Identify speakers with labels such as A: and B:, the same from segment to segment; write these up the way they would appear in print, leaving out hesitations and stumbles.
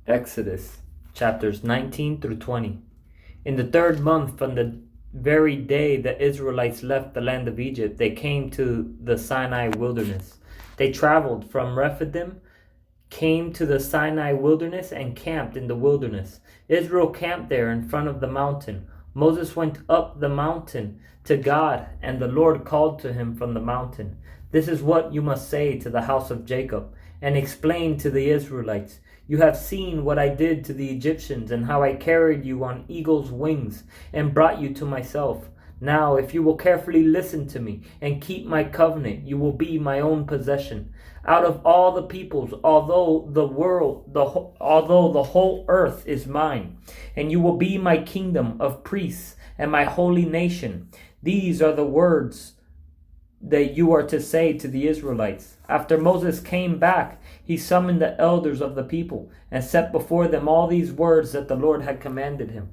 A: Exodus chapters 19 through 20. In the third month from the very day the Israelites left the land of Egypt, they came to the Sinai wilderness. They traveled from Rephidim, came to the Sinai wilderness, and camped in the wilderness. Israel camped there in front of the mountain. Moses went up the mountain to God, and the Lord called to him from the mountain. This is what you must say to the house of Jacob, and explain to the Israelites. You have seen what I did to the Egyptians, and how I carried you on eagle's wings, and brought you to myself. Now, if you will carefully listen to me, and keep my covenant, you will be my own possession. Out of all the peoples, although the whole earth is mine, and you will be my kingdom of priests, and my holy nation. These are the words that you are to say to the Israelites. After Moses came back, he summoned the elders of the people, and set before them all these words that the Lord had commanded him.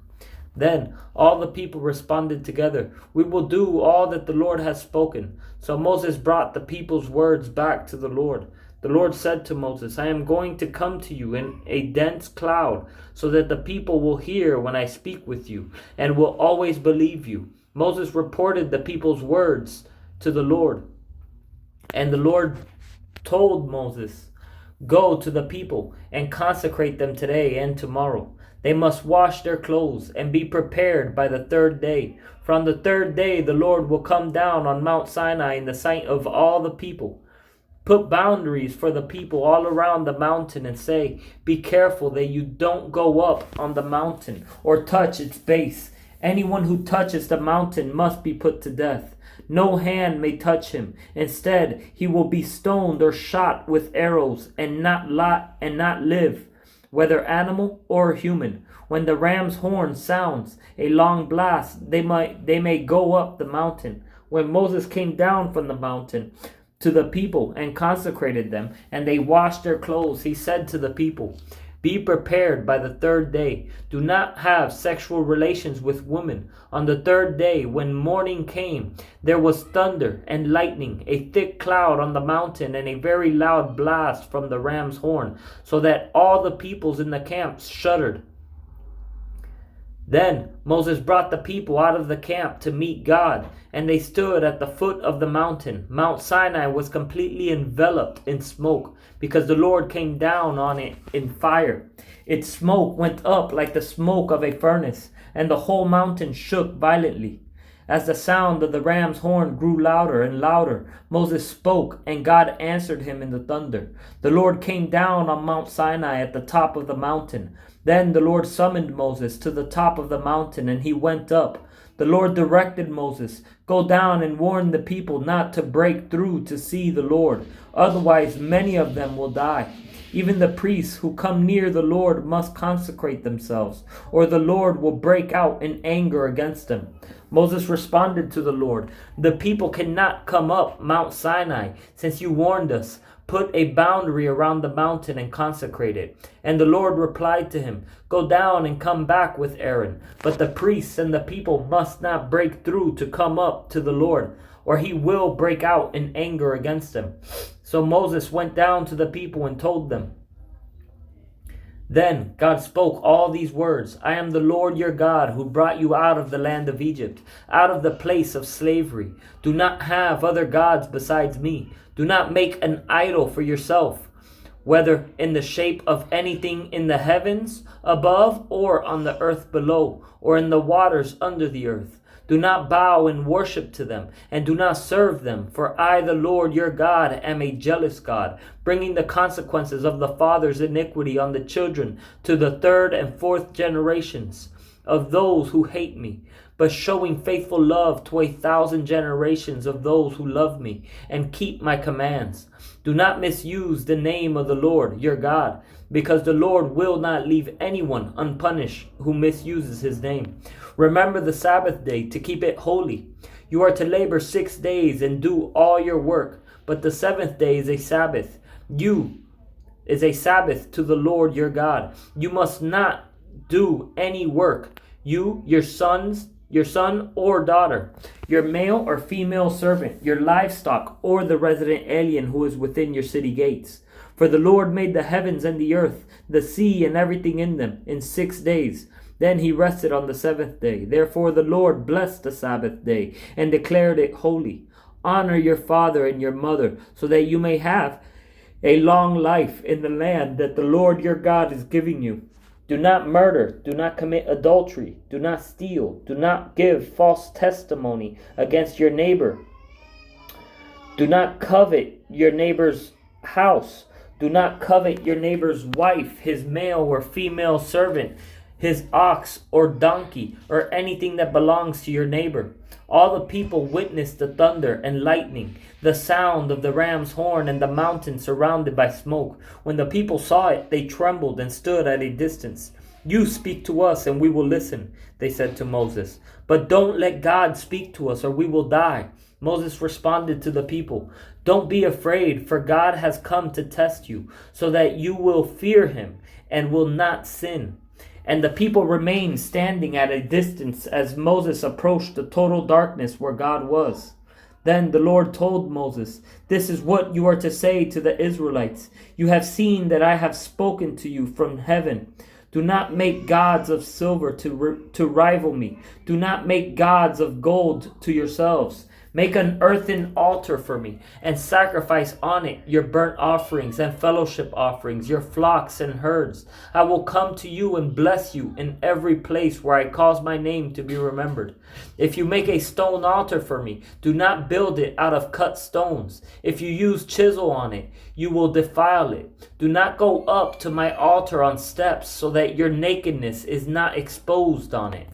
A: Then all the people responded together, "We will do all that the Lord has spoken." So Moses brought the people's words back to the Lord. The Lord said to Moses, "I am going to come to you in a dense cloud, so that the people will hear when I speak with you, and will always believe you." Moses reported the people's words to the Lord. And the Lord told Moses, "Go to the people and consecrate them today and tomorrow. They must wash their clothes and be prepared by the third day. For on the third day the Lord will come down on Mount Sinai in the sight of all the people. Put boundaries for the people all around the mountain and say, 'Be careful that you don't go up on the mountain or touch its base. Anyone who touches the mountain must be put to death. No hand may touch him. Instead, he will be stoned or shot with arrows and not live, whether animal or human. When the ram's horn sounds a long blast, they may go up the mountain." When Moses came down from the mountain to the people and consecrated them, and they washed their clothes, he said to the people, "Be prepared by the third day. Do not have sexual relations with women." On the third day, when morning came, there was thunder and lightning, a thick cloud on the mountain, and a very loud blast from the ram's horn, so that all the peoples in the camp shuddered. Then Moses brought the people out of the camp to meet God, and they stood at the foot of the mountain. Mount Sinai was completely enveloped in smoke, because the Lord came down on it in fire. Its smoke went up like the smoke of a furnace, and the whole mountain shook violently. As the sound of the ram's horn grew louder and louder, Moses spoke, and God answered him in the thunder. The Lord came down on Mount Sinai at the top of the mountain. Then the Lord summoned Moses to the top of the mountain, and he went up. The Lord directed Moses, "Go down and warn the people not to break through to see the Lord. Otherwise, many of them will die. Even the priests who come near the Lord must consecrate themselves, or the Lord will break out in anger against them." Moses responded to the Lord, "The people cannot come up Mount Sinai, since you warned us. Put a boundary around the mountain and consecrate it." And the Lord replied to him, "Go down and come back with Aaron. But the priests and the people must not break through to come up to the Lord, or he will break out in anger against them." So Moses went down to the people and told them. Then God spoke all these words, "I am the Lord your God, who brought you out of the land of Egypt, out of the place of slavery. Do not have other gods besides me. Do not make an idol for yourself, whether in the shape of anything in the heavens above, or on the earth below, or in the waters under the earth. Do not bow and worship to them, and do not serve them, for I, the Lord your God, am a jealous God, bringing the consequences of the father's iniquity on the children to the third and fourth generations of those who hate me, but showing faithful love to 1,000 generations of those who love me and keep my commands. Do not misuse the name of the Lord your God, because the Lord will not leave anyone unpunished who misuses his name. Remember the Sabbath day to keep it holy. You are to labor 6 days and do all your work, but the seventh day is a Sabbath. Is a Sabbath to the Lord your God. You must not do any work. You, your son or daughter, your male or female servant, your livestock, or the resident alien who is within your city gates. For the Lord made the heavens and the earth, the sea and everything in them, in 6 days. Then he rested on the seventh day. Therefore the Lord blessed the Sabbath day and declared it holy. Honor your father and your mother, so that you may have a long life in the land that the Lord your God is giving you. Do not murder, do not commit adultery, do not steal, do not give false testimony against your neighbor. Do not covet your neighbor's house. Do not covet your neighbor's wife, his male or female servant, his ox or donkey, or anything that belongs to your neighbor. All the people witnessed the thunder and lightning, the sound of the ram's horn, and the mountain surrounded by smoke. When the people saw it, they trembled and stood at a distance. You speak to us and we will listen, they said to Moses. But don't let God speak to us or we will die. Moses responded to the people, don't be afraid, for God has come to test you, so that you will fear him and will not sin. And the people remained standing at a distance as Moses approached the total darkness where God was. Then the Lord told Moses, this is what you are to say to the Israelites. You have seen that I have spoken to you from heaven. Do not make gods of silver to rival me. Do not make gods of gold to yourselves. Make an earthen altar for me, and sacrifice on it your burnt offerings and fellowship offerings, your flocks and herds. I will come to you and bless you in every place where I cause my name to be remembered. If you make a stone altar for me, do not build it out of cut stones. If you use chisel on it, you will defile it. Do not go up to my altar on steps, so that your nakedness is not exposed on it.